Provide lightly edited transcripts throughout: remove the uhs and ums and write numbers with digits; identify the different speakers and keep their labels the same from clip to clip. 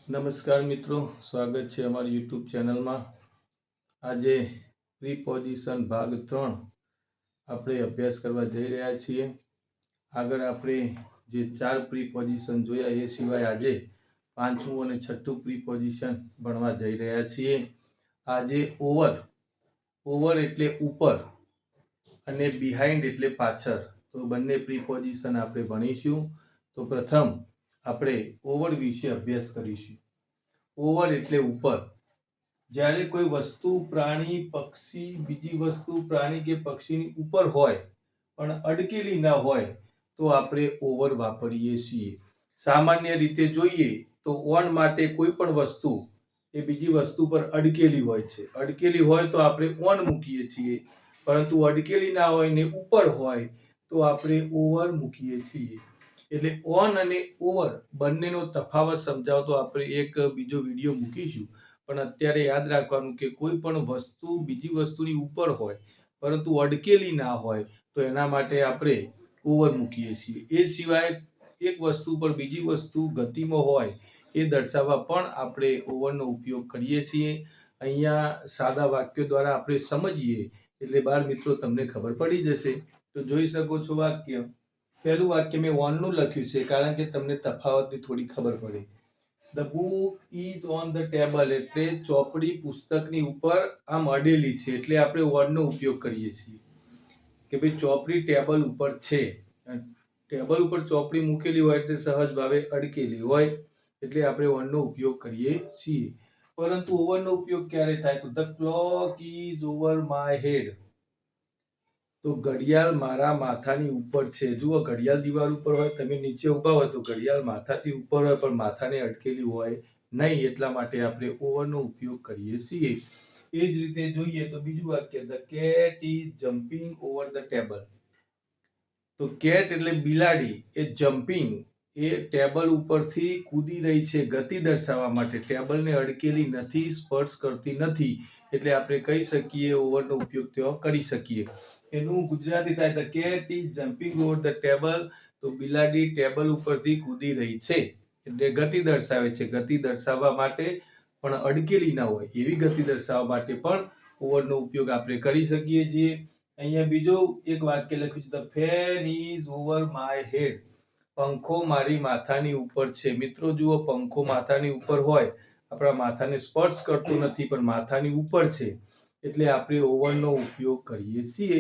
Speaker 1: નમસ્કાર મિત્રો, સ્વાગત છે અમારી યુટ્યુબ ચેનલમાં। આજે પ્રીપોઝિશન ભાગ 3 આપણે અભ્યાસ કરવા જઈ રહ્યા છીએ। આગળ આપણે જે 4 પ્રીપોઝિશન જોયા એ સિવાય આજે પાંચમું અને છઠ્ઠું પ્રીપોઝિશન ભણવા જઈ રહ્યા છીએ। આજે ઓવર એટલે ઉપર અને બિહાઇન્ડ એટલે પાછળ, તો બંને પ્રીપોઝિશન આપણે ભણીશું। તો પ્રથમ આપણે ઓવર વિશે અભ્યાસ કરીશું। ઓવર એટલે ઉપર। જ્યારે કોઈ વસ્તુ, પ્રાણી, પક્ષી, બીજી વસ્તુ, પ્રાણી કે પક્ષીની ઉપર હોય પણ અડકેલી ના હોય તો આપણે ઓવર વાપરીએ છીએ। સામાન્ય રીતે જોઈએ તો ઓન માટે કોઈ પણ વસ્તુ એ બીજી વસ્તુ પર અડકેલી હોય છે। અડકેલી હોય તો આપણે ઓન મૂકીએ છીએ, પરંતુ અડકેલી ના હોય ને ઉપર હોય તો આપણે ઓવર મૂકીએ છીએ। એટલે ઓન અને ઓવર બંનેનો તફાવત સમજાવતો આપણે એક બીજો વિડીયો મૂકીશું। પણ અત્યારે યાદ રાખવાનું કે કોઈ પણ વસ્તુ બીજી વસ્તુની ઉપર હોય પરંતુ અડકેલી ના હોય તો એના માટે આપણે ઓવર મૂકીએ છીએ। એ સિવાય એક વસ્તુ પર બીજી વસ્તુ ગતિમાં હોય એ દર્શાવવા પણ આપણે ઓવરનો ઉપયોગ કરીએ છીએ। અહીંયા સાદા વાક્યો દ્વારા આપણે સમજીએ એટલે બાળ મિત્રો તમને ખબર પડી જશે। તો જોઈ શકો છો વાક્ય। પહેલું વાક્ય મેં ઓનનું લખ્યું છે કારણ કે તમને તફાવતની થોડી ખબર પડે। The book is on the table એટલે ચોપડી પુસ્તકની ઉપર આમ અડેલી છે, એટલે આપણે ઓનનો ઉપયોગ કરીએ છીએ કે ભાઈ ચોપડી ટેબલ ઉપર છે। ટેબલ ઉપર ચોપડી મૂકેલી હોય એટલે સહજ ભાવે અડકેલી હોય એટલે આપણે ઓનનો ઉપયોગ કરીએ છીએ। પરંતુ ઓવરનો ઉપયોગ ક્યારે થાય? તો the clock is over my head, તો ઘડિયાળ મારા માથાની ઉપર છે। જુઓ, ઘડિયાળ દિવાલ ઉપર હોય, તમે નીચે ઊભા હોય તો ઘડિયાળ માથાથી ઉપર હોય પણ માથાને અડકેલી હોય નહીં, એટલા માટે આપણે ઓવરનો ઉપયોગ કરીએ છીએ। એ જ રીતે જોઈએ તો બીજું વાક્ય, the cat is jumping over the table, તો કેટ એટલે બિલાડી, એ જમ્પિંગ એ ટેબલ ઉપરથી કૂદી રહી છે ગતિ દર્શાવવા માટે। ટેબલને અડકેલી નથી, સ્પર્શ કરતી નથી, એટલે આપણે કહી શકીએ ઓવરનો ઉપયોગ ત્યાં કરી શકીએ। એનું ગુજરાતી થાય the cat is jumping over the table, તો બિલાડી ટેબલ ઉપરથી કૂદી રહી છે એટલે ગતિ દર્શાવે છે। ગતિ દર્શાવવા માટે પણ અડકેલી ના હોય એવી ગતિ દર્શાવવા માટે પણ ઓવરનો ઉપયોગ આપણે કરી શકીએ છીએ। અહીંયા બીજો એક વાક્ય લખ્યું છે, the fan is over my head, પંખો મારી માથાની ઉપર છે। મિત્રો જુઓ, પંખો માથાની ઉપર હોય, આપણા માથાને સ્પર્શ કરતો નથી પણ માથાની ઉપર છે એટલે આપણે ઓવરનો ઉપયોગ કરીએ છીએ।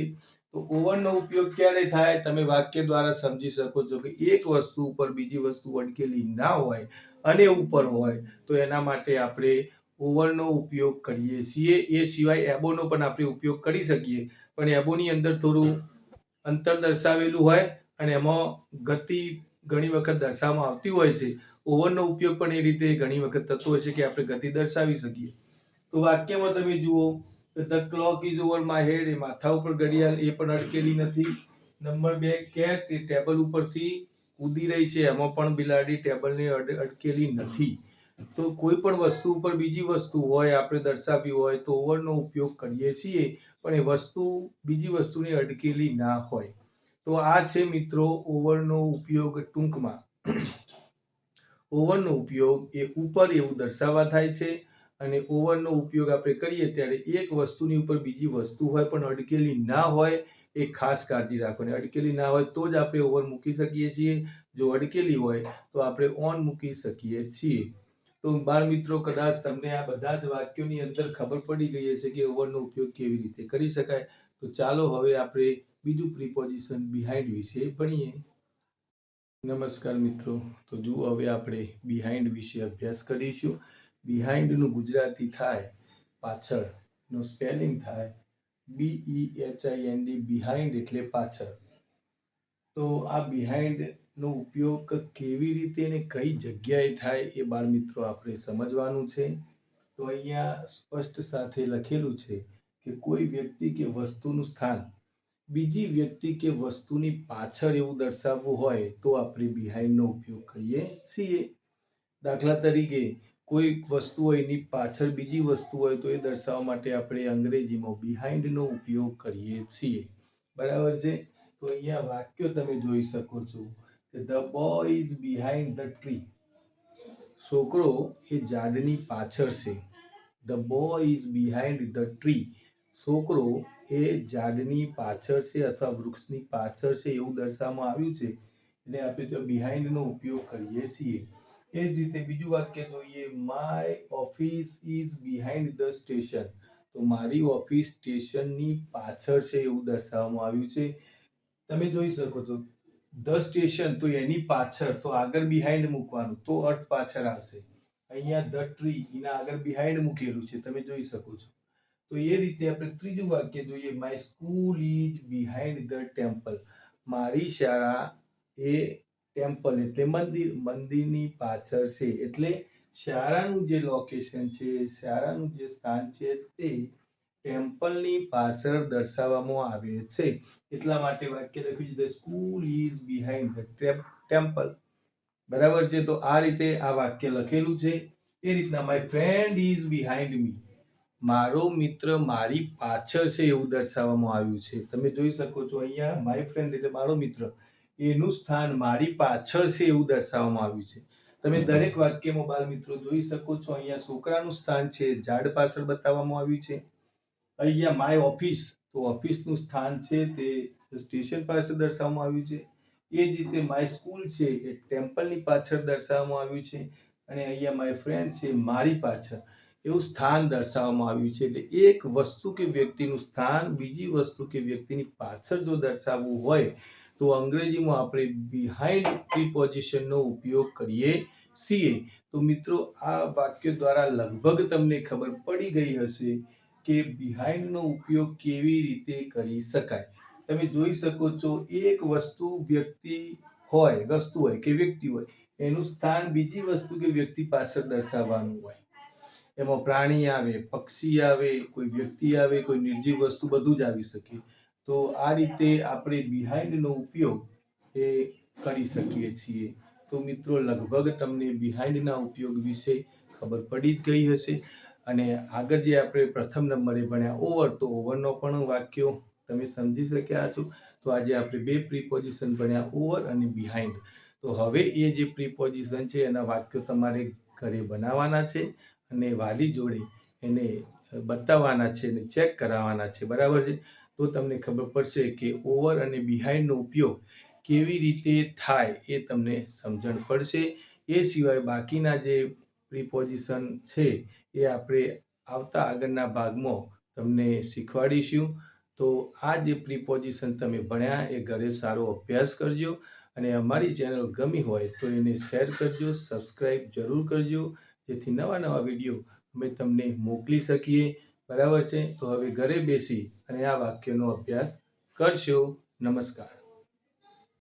Speaker 1: તો ઓવરનો ઉપયોગ ક્યારે થાય? તમે વાક્ય દ્વારા સમજી શકો છો કે એક વસ્તુ ઉપર બીજી વસ્તુ અડકેલી ના હોય અને ઉપર હોય તો એના માટે આપણે ઓવરનો ઉપયોગ કરીએ છીએ। એ સિવાય એબોનો પણ આપણે ઉપયોગ કરી શકીએ, પણ એબોની અંદર થોડું અંતર દર્શાવેલું હોય અને એમાં ગતિ ઘણી વખત દર્શાવવામાં આવતી હોય છે। ઓવરનો ઉપયોગ પણ એ રીતે ઘણી વખત થતો હોય છે કે આપણે ગતિ દર્શાવી શકીએ। તો વાક્યમાં તમે જુઓ, the clock is over my head, એ માથા ઉપર ઘડિયાળ, એ પણ અડકેલી નથી। નંબર 2, કેટ એ ટેબલ ઉપરથી કૂદી રહી છે, એમાં પણ બિલાડી ટેબલને અડકેલી નથી। તો કોઈ પણ વસ્તુ ઉપર બીજી વસ્તુ હોય આપણે દર્શાવવી હોય તો ઓવરનો ઉપયોગ કરીએ છીએ, પણ એ વસ્તુ બીજી વસ્તુને અડકેલી ના હોય। તો આ છે મિત્રો ઓવરનો ઉપયોગ ટૂંકમાં। ઓવરનો ઉપયોગ એ ઉપર એવું દર્શાવવા થાય છે અને ઓવરનો ઉપયોગ આપણે કરીએ ત્યારે એક વસ્તુની ઉપર બીજી વસ્તુ હોય પણ અડકેલી ના હોય એ ખાસ કાળજી રાખવાની। અડકેલી ના હોય તો જ આપણે ઓવર મૂકી શકીએ છીએ, જો અડકેલી હોય તો આપણે ઓન મૂકી શકીએ છીએ। તો બાળ મિત્રો, કદાચ તમને આ બધા જ વાક્યોની અંદર ખબર પડી ગઈ હશે કે ઓવરનો ઉપયોગ કેવી રીતે કરી શકાય। તો ચાલો હવે આપણે બીજું પ્રીપોઝિશન બિહાઇન્ડ વિશે ભણીએ। નમસ્કાર મિત્રો, તો જુઓ હવે આપણે બિહાઇન્ડ વિશે અભ્યાસ કરીશું। બિહાઇન્ડનું ગુજરાતી થાય પાછળ, નો સ્પેલિંગ થાય BEHIND, બિહાઇન્ડ એટલે પાછળ। તો આ બિહાઇન્ડનો ઉપયોગ કેવી રીતે અને કઈ જગ્યાએ થાય એ બાળ મિત્રો આપણે સમજવાનું છે। તો અહીંયા સ્પષ્ટ સાથે લખેલું છે કે કોઈ વ્યક્તિ કે વસ્તુનું સ્થાન બીજી વ્યક્તિ કે વસ્તુની પાછળ એવું દર્શાવવું હોય તો આપણે બિહાઇન્ડનો ઉપયોગ કરીએ છીએ। દાખલા તરીકે કોઈ વસ્તુ હોય એની પાછળ બીજી વસ્તુ હોય તો એ દર્શાવવા માટે આપણે અંગ્રેજીમાં બિહાઇન્ડનો ઉપયોગ કરીએ છીએ। બરાબર છે? તો અહીંયા વાક્યો તમે જોઈ શકો છો કે the boy is behind the tree, છોકરો એ ઝાડની પાછળ છે. The boy is behind the tree. છોકરો એ ઝાડની પાછળ છે અથવા વૃક્ષની પાછળ છે એવું દર્શાવવામાં આવ્યું છે, એટલે આપણે તો બિહાઇન્ડનો ઉપયોગ કરીએ છીએ. એ જ રીતે બીજું વાક્ય જોઈએ, my office is behind the station. તો મારી ઓફિસ સ્ટેશનની પાછળ છે એવું દર્શાવવામાં આવ્યું છે. તમે જોઈ શકો છો ધ સ્ટેશન, તો એની પાછળ, તો આગળ બિહાઇન્ડ મૂકવાનું, તો અર્થ પાછળ આવશે. અહીંયા ધ ટ્રી, એના આગળ બિહાઇન્ડ મૂકેલું છે, તમે જોઈ શકો છો. તો એ રીતે આપણે ત્રીજું વાક્ય જોઈએ, my school is behind the temple. મારી શાળા એ ટેમ્પલ એટલે મંદિરની પાછળ છે. એટલે શાળાનું જે લોકેશન છે, શાળાનું જે સ્થાન છે તે ટેમ્પલની પાછળ દર્શાવવામાં આવે છે. એટલા માટે વાક્ય લખ્યું છે, the school is behind the temple. બરાબર છે. તો આ રીતે આ વાક્ય લખેલું છે. એ રીતના માય ફ્રેન્ડ ઇઝ બિહાઇન્ડ મી. મારો મિત્ર મારી પાછળ છે એવું દર્શાવવામાં આવ્યું છે. તમે જોઈ શકો છો અહીંયા માય ફ્રેન્ડ એટલે મારો મિત્ર, એનું સ્થાન મારી પાછળ છે એવું દર્શાવવામાં આવ્યું છે. તમે દરેક વાક્યમાં બાળ મિત્રો જોઈ શકો છો. અહીંયા છોકરાનું સ્થાન છે ઝાડ પાછળ બતાવવામાં આવ્યું છે. અહીંયા માય ઓફિસ, તો ઓફિસનું સ્થાન છે તે સ્ટેશન પાસે દર્શાવવામાં આવ્યું છે. એ જ રીતે માય સ્કૂલ છે એ ટેમ્પલની પાછળ દર્શાવવામાં આવ્યું છે. અને અહીંયા માય ફ્રેન્ડ છે મારી પાછળ એવું સ્થાન દર્શાવવામાં આવ્યું છે. એટલે એક વસ્તુ કે વ્યક્તિનું સ્થાન બીજી વસ્તુ કે વ્યક્તિની પાછળ જો દર્શાવવું હોય તો અંગ્રેજીમાં આપણે બિહાઇન્ડ પ્રીપોઝિશનનો ઉપયોગ કરીએ છીએ. તો મિત્રો, આ વાક્ય દ્વારા લગભગ તમને ખબર પડી ગઈ હશે કે બિહાઇન્ડનો ઉપયોગ કેવી રીતે કરી શકાય. તમે જોઈ શકો છો એક વસ્તુ હોય કે વ્યક્તિ હોય, એનું સ્થાન બીજી વસ્તુ કે વ્યક્તિ પાછળ દર્શાવવાનું હોય. એમાં પ્રાણી આવે, પક્ષી આવે, કોઈ વ્યક્તિ આવે, કોઈ નિર્જીવ વસ્તુ, બધું જ આવી શકે. તો આ રીતે આપણે બિહાઇન્ડનો ઉપયોગ એ કરી શકીએ છીએ. તો મિત્રો, લગભગ તમને બિહાઇન્ડના ઉપયોગ વિશે ખબર પડી જ ગઈ હશે. અને આગળ જે આપણે પ્રથમ નંબરે ભણ્યા ઓવર, તો ઓવરનો પણ વાક્યો તમે સમજી શક્યા છો. તો આજે આપણે 2 પ્રીપોઝિશન ભણ્યા, ઓવર અને બિહાઇન્ડ. તો હવે એ જે પ્રીપોઝિશન છે એના વાક્યો તમારે ઘરે બનાવવાના છે અને વાલી જોડે એને બતાવવાના છે અને ચેક કરાવવાના છે. બરાબર છે. તો તમને ખબર પડશે કે ઓવર અને બિહાઇન્ડનો ઉપયોગ કેવી રીતે થાય એ તમને સમજણ પડશે. એ સિવાય બાકીના જે પ્રીપોઝિશન છે એ આપણે આવતા આગળના ભાગમાં તમને શીખવાડીશું. તો આ જે પ્રીપોઝિશન તમે ભણ્યા એ ઘરે સારો અભ્યાસ કરજો. અને અમારી ચેનલ ગમી હોય તો એને શેર કરજો, સબસ્ક્રાઈબ જરૂર કરજો, જેથી નવા વિડીયો અમે તમને મોકલી શકીએ. બરાબર છે. તો હવે ઘરે બેસી અને આ વાક્યનો અભ્યાસ કરશો. નમસ્કાર.